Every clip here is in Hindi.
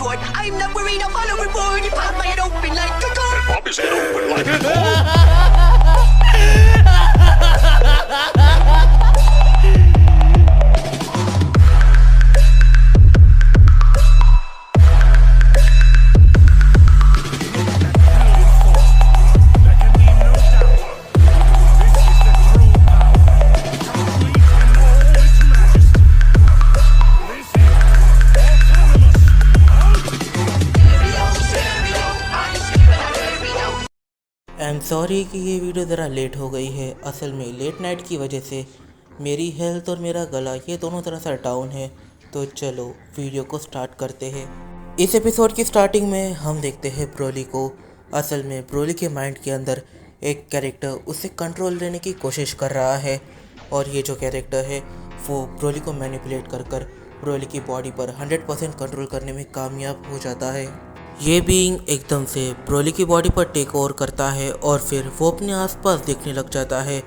retort. I'm not worried, I'll follow reward. You pop my head open like a gun. And pop his head open like a door. I am sorry कि ये वीडियो ज़रा लेट हो गई है। असल में लेट नाइट की वजह से मेरी हेल्थ और मेरा गला ये दोनों तरह से डाउन है। तो चलो वीडियो को स्टार्ट करते हैं। इस एपिसोड की स्टार्टिंग में हम देखते हैं ब्रोली को। असल में ब्रोली के माइंड के अंदर एक कैरेक्टर उसे कंट्रोल लेने की कोशिश कर रहा है और ये जो कैरेक्टर है वो ब्रोली को मैनिपुलेट कर ब्रोली की बॉडी पर 100% कंट्रोल करने में कामयाब हो जाता है। ये बीइंग एकदम से ब्रोली की बॉडी पर टेक ओवर करता है और फिर वो अपने आसपास देखने लग जाता है।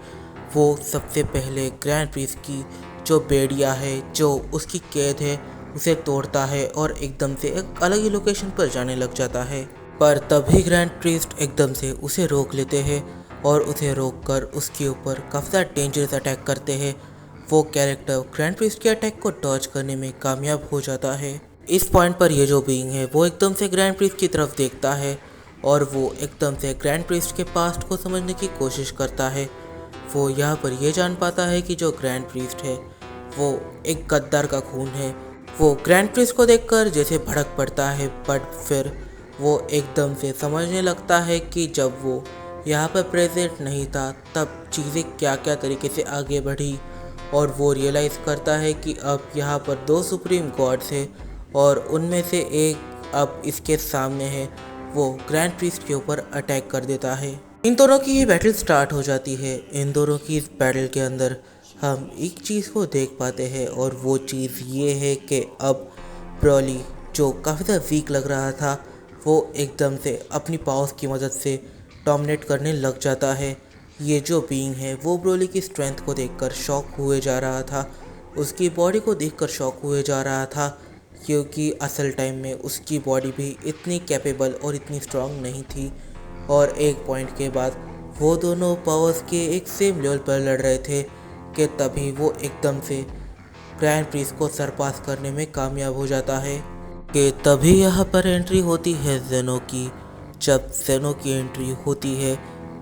वो सबसे पहले ग्रैंड प्रीस्ट की जो बेड़िया है, जो उसकी कैद है, उसे तोड़ता है और एकदम से एक अलग ही लोकेशन पर जाने लग जाता है। पर तभी ग्रैंड प्रीस्ट एकदम से उसे रोक लेते हैं और उसे रोककर उसके ऊपर काफ़ी ज़्यादा डेंजरस अटैक करते हैं। वो कैरेक्टर ग्रैंड प्रीस्ट के अटैक को डॉज करने में कामयाब हो जाता है। इस पॉइंट पर ये जो बीइंग है वो एकदम से ग्रैंड प्रीस्ट की तरफ देखता है और वो एकदम से ग्रैंड प्रीस्ट के पास्ट को समझने की कोशिश करता है। वो यहाँ पर ये जान पाता है कि जो ग्रैंड प्रीस्ट है वो एक गद्दार का खून है। वो ग्रैंड प्रीस्ट को देखकर जैसे भड़क पड़ता है, बट फिर वो एकदम से समझने लगता है कि जब वो यहाँ पर प्रेजेंट नहीं था तब चीज़ें क्या क्या तरीके से आगे बढ़ी और वो रियलाइज़ करता है कि अब यहाँ पर 2 सुप्रीम गॉड्स हैं और उनमें से एक अब इसके सामने है। वो ग्रैंड प्रीस्ट के ऊपर अटैक कर देता है। इन दोनों की ये बैटल स्टार्ट हो जाती है। इन दोनों की इस बैटल के अंदर हम एक चीज़ को देख पाते हैं और वो चीज़ ये है कि अब ब्रोली जो काफ़ी ज़्यादा वीक लग रहा था वो एकदम से अपनी पावर्स की मदद से डोमिनेट करने लग जाता है। ये जो बीइंग है वो ब्रोली की स्ट्रेंथ को देखकर शॉक हुए जा रहा था, उसकी बॉडी को देखकर शॉक हुए जा रहा था, क्योंकि असल टाइम में उसकी बॉडी भी इतनी कैपेबल और इतनी स्ट्रांग नहीं थी। और एक पॉइंट के बाद वो दोनों पावर्स के एक सेम लेवल पर लड़ रहे थे कि तभी वो एकदम से ग्रैंड प्रीस्ट को सरपास करने में कामयाब हो जाता है। कि तभी यहाँ पर एंट्री होती है ज़ेनो की। जब ज़ेनो की एंट्री होती है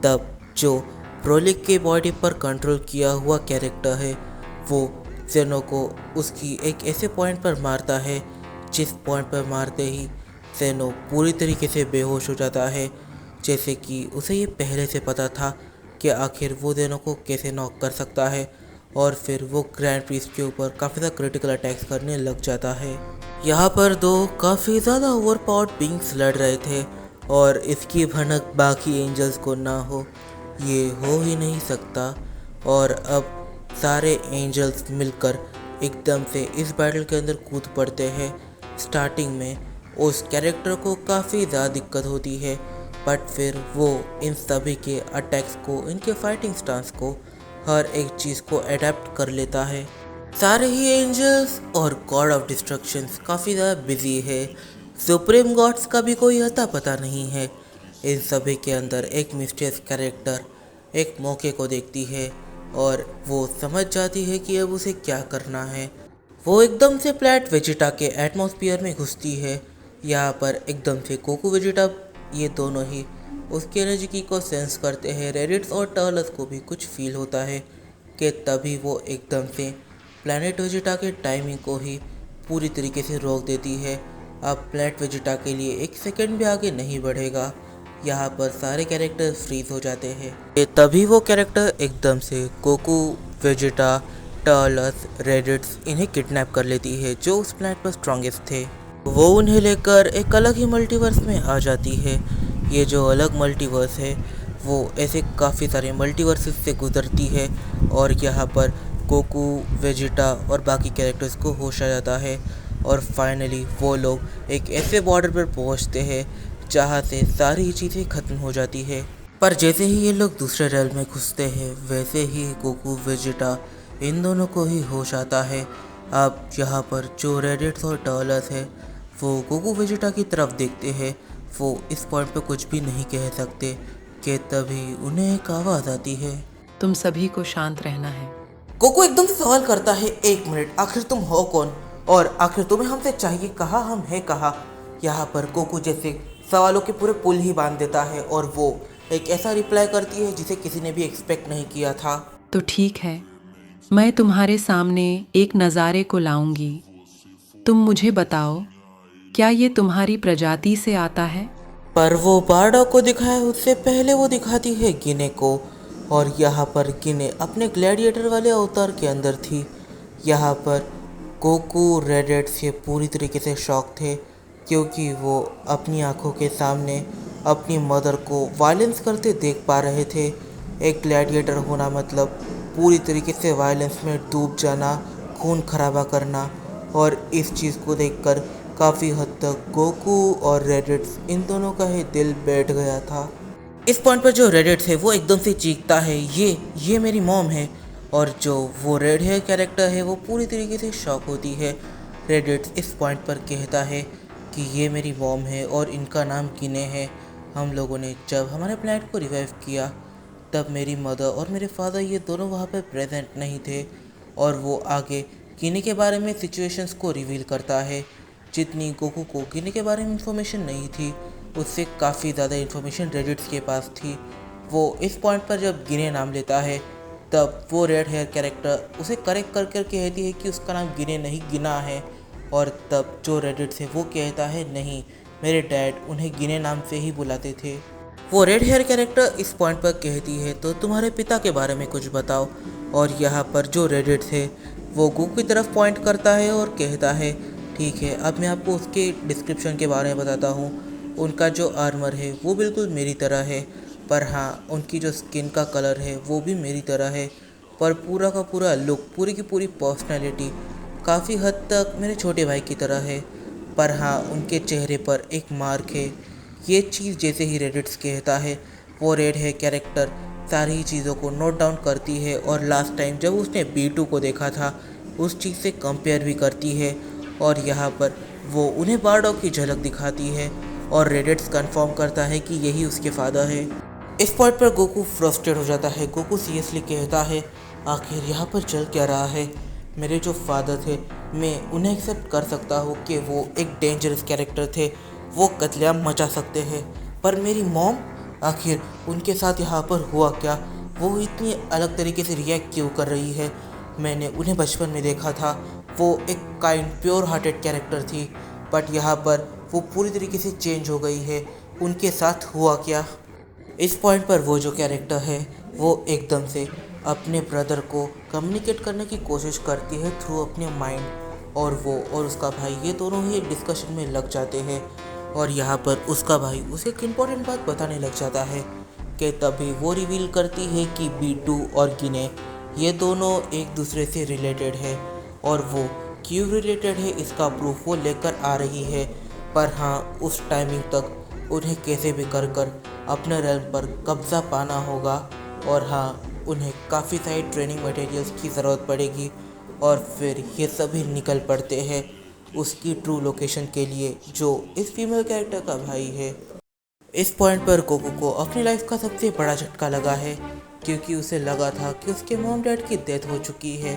तब जो ब्रोली के बॉडी पर कंट्रोल किया हुआ कैरेक्टर है वो ज़ेनो को उसकी एक ऐसे पॉइंट पर मारता है जिस पॉइंट पर मारते ही ज़ेनो पूरी तरीके से बेहोश हो जाता है। जैसे कि उसे ये पहले से पता था कि आखिर वो ज़ेनो को कैसे नॉक कर सकता है और फिर वो ग्रैंड प्रीस्ट के ऊपर काफ़ी ज़्यादा क्रिटिकल अटैक्स करने लग जाता है। यहाँ पर 2 काफ़ी ज़्यादा ओवर पावर्ड बीइंग्स लड़ रहे थे और इसकी भनक बाकी एंजल्स को ना हो, ये हो ही नहीं सकता। और अब सारे एंजल्स मिलकर एकदम से इस बैटल के अंदर कूद पड़ते हैं। स्टार्टिंग में उस कैरेक्टर को काफ़ी ज़्यादा दिक्कत होती है, बट फिर वो इन सभी के अटैक्स को, इनके फाइटिंग स्टांस को, हर एक चीज़ को अडेप्ट कर लेता है। सारे ही एंजल्स और गॉड ऑफ डिस्ट्रक्शंस काफ़ी ज़्यादा बिजी है। सुप्रीम गॉड्स का भी कोई अता पता नहीं है। इन सभी के अंदर एक मिस्टीरियस कैरेक्टर एक मौके को देखती है और वो समझ जाती है कि अब उसे क्या करना है। वो एकदम से प्लैट वेजिटा के एटमॉस्फेयर में घुसती है। यहाँ पर एकदम से कोकू वेजिटा ये दोनों ही उसकी एनर्जी को सेंस करते हैं। रेडिट्स और टर्लस को भी कुछ फील होता है कि तभी वो एकदम से प्लैनेट वेजिटा के टाइमिंग को ही पूरी तरीके से रोक देती है। अब प्लैनेट वेजिटा के लिए 1 सेकंड भी आगे नहीं बढ़ेगा। यहाँ पर सारे कैरेक्टर फ्रीज हो जाते हैं। तभी वो कैरेक्टर एकदम से कोकू, वेजिटा, टर्लस, रेडिट्स इन्हें किडनैप कर लेती है जो उस प्लैनेट पर स्ट्रॉन्गेस्ट थे। वो उन्हें लेकर एक अलग ही मल्टीवर्स में आ जाती है। ये जो अलग मल्टीवर्स है वो ऐसे काफ़ी सारे मल्टीवर्सेस से गुजरती है और यहाँ पर कोकू, वेजिटा और बाकी कैरेक्टर्स को होश आ जाता है और फाइनली वो लोग एक ऐसे बॉर्डर पर पहुँचते हैं जहाँ से सारी चीज़ें ख़त्म हो जाती है। पर जैसे ही ये लोग दूसरे रेल में घुसते हैं वैसे ही कोकू, वेजिटा इन दोनों को ही होश आता है। अब यहाँ पर जो रेडिट्स और टर्लस है वो गोकू वेजिटा की तरफ देखते हैं। वो इस पॉइंट पे कुछ भी नहीं कह सकते कि तभी उन्हें एक आवाज़ आती है। तुम सभी को शांत रहना है। गोकू एकदम से सवाल करता है, 1 मिनट, आखिर तुम हो कौन और आखिर तुम्हें हमसे चाहिए कहाँ, हम है कहाँ। यहाँ पर गोकू जैसे सवालों के पूरे पुल ही बांध देता है और वो एक ऐसा रिप्लाई करती है जिसे किसी ने भी एक्सपेक्ट नहीं किया था। तो ठीक है, मैं तुम्हारे सामने एक नज़ारे को लाऊंगी। तुम मुझे बताओ, क्या ये तुम्हारी प्रजाति से आता है? पर वो बारडॉग को दिखाया उससे पहले वो दिखाती है गिने को, और यहाँ पर गिने अपने ग्लैडिएटर वाले अवतार के अंदर थी। यहाँ पर गोकू रेडिट से पूरी तरीके से शॉक थे क्योंकि वो अपनी आंखों के सामने अपनी मदर को वायलेंस करते देख पा रहे थे। एक ग्लैडिएटर होना मतलब पूरी तरीके से वायलेंस में डूब जाना, खून खराबा करना, और इस चीज़ को देखकर काफ़ी हद तक गोकू और रेडिट इन दोनों का ही दिल बैठ गया था। इस पॉइंट पर जो रेडिट है वो एकदम से चीखता है, ये मेरी मॉम है, और जो वो रेड हेयर कैरेक्टर है वो पूरी तरीके से शॉक होती है। रेडिट इस पॉइंट पर कहता है कि ये मेरी मॉम है और इनका नाम गिने है। हम लोगों ने जब हमारे प्लैनेट को रिवाइव किया तब मेरी मदर और मेरे फादर ये दोनों वहाँ पर प्रेजेंट नहीं थे, और वो आगे गिने के बारे में सिचुएशंस को रिवील करता है। जितनी गोकू को गिने के बारे में इंफॉर्मेशन नहीं थी उससे काफ़ी ज़्यादा इन्फॉर्मेशन रेडिट्स के पास थी। वो इस पॉइंट पर जब गिने नाम लेता है तब वो रेड हेयर कैरेक्टर उसे करेक्ट कर कर कहती है कि उसका नाम गिने नहीं गिना है, और तब जो रेडिट है वो कहता है नहीं, मेरे डैड उन्हें गिने नाम से ही बुलाते थे। वो रेड हेयर कैरेक्टर इस पॉइंट पर कहती है तो तुम्हारे पिता के बारे में कुछ बताओ, और यहाँ पर जो रेडिट है वो गोकू की तरफ पॉइंट करता है और कहता है ठीक है, अब मैं आपको उसके डिस्क्रिप्शन के बारे में बताता हूँ। उनका जो आर्मर है वो बिल्कुल मेरी तरह है, पर हाँ उनकी जो स्किन का कलर है वो भी मेरी तरह है, पर पूरा का पूरा लुक, पूरी की पूरी पर्सनैलिटी काफ़ी हद तक मेरे छोटे भाई की तरह है, पर हाँ उनके चेहरे पर एक मार्क है। ये चीज़ जैसे ही रेडिट्स कहता है वो रेड है कैरेक्टर सारी ही चीज़ों को नोट डाउन करती है, और लास्ट टाइम जब उसने B2 को देखा था उस चीज़ से कंपेयर भी करती है, और यहाँ पर वो उन्हें बारडॉग की झलक दिखाती है और रेडिट्स कंफर्म करता है कि यही उसके फादर है। इस पॉइंट पर गोकू फ्रस्ट्रेट हो जाता है। गोकू सीरियसली कहता है आखिर यहाँ पर चल क्या रहा है। मेरे जो फादर थे मैं उन्हें एक्सेप्ट कर सकता हूँ कि वो एक डेंजरस कैरेक्टर थे, वो कत्लेआम मचा सकते हैं, पर मेरी मॉम, आखिर उनके साथ यहाँ पर हुआ क्या? वो इतनी अलग तरीके से रिएक्ट क्यों कर रही है? मैंने उन्हें बचपन में देखा था, वो एक काइंड प्योर हार्टेड कैरेक्टर थी, बट यहाँ पर वो पूरी तरीके से चेंज हो गई है। उनके साथ हुआ क्या? इस पॉइंट पर वो जो कैरेक्टर है वो एकदम से अपने ब्रदर को कम्युनिकेट करने की कोशिश करती है थ्रू अपने माइंड, और वो और उसका भाई ये दोनों ही एक डिस्कशन में लग जाते हैं, और यहाँ पर उसका भाई उसे एक इम्पॉर्टेंट बात बताने लग जाता है कि तभी वो रिवील करती है कि B2 और गिने ये दोनों एक दूसरे से रिलेटेड है, और वो क्यों रिलेटेड है इसका प्रूफ वो लेकर आ रही है। पर हाँ उस टाइमिंग तक उन्हें कैसे भी कर कर अपने रेल्म पर कब्ज़ा पाना होगा, और हाँ उन्हें काफ़ी सारी ट्रेनिंग मटेरियल्स की ज़रूरत पड़ेगी, और फिर ये सभी निकल पड़ते हैं उसकी ट्रू लोकेशन के लिए जो इस फीमेल कैरेक्टर का भाई है। इस पॉइंट पर गोकू को अपनी लाइफ का सबसे बड़ा झटका लगा है, क्योंकि उसे लगा था कि उसके मॉम डैड की डेथ हो चुकी है,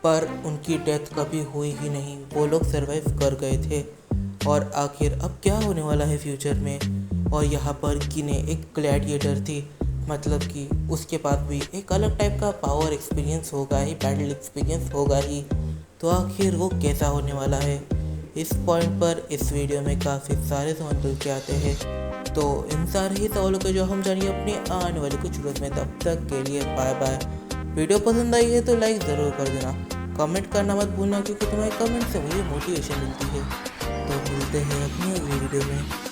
पर उनकी डेथ कभी हुई ही नहीं, वो लोग सर्वाइव कर गए थे, और आखिर अब क्या होने वाला है फ्यूचर में। और यहाँ पर गिने एक ग्लैडिएटर थी, मतलब कि उसके पास भी एक अलग टाइप का पावर एक्सपीरियंस होगा ही, बैटल एक्सपीरियंस होगा ही, तो आखिर वो कैसा होने वाला है। इस पॉइंट पर इस वीडियो में काफ़ी सारे सवाल खुल के आते हैं, तो इन सारे ही सवालों के जो हम जानिए अपने आने वाली कुछ वीडियोस में। तब तक के लिए बाय बाय। वीडियो पसंद आई है तो लाइक ज़रूर कर देना, कमेंट करना मत भूलना, क्योंकि तुम्हारे कमेंट से मुझे मोटिवेशन मिलती है। तो मिलते हैं अपनी अगली वीडियो में।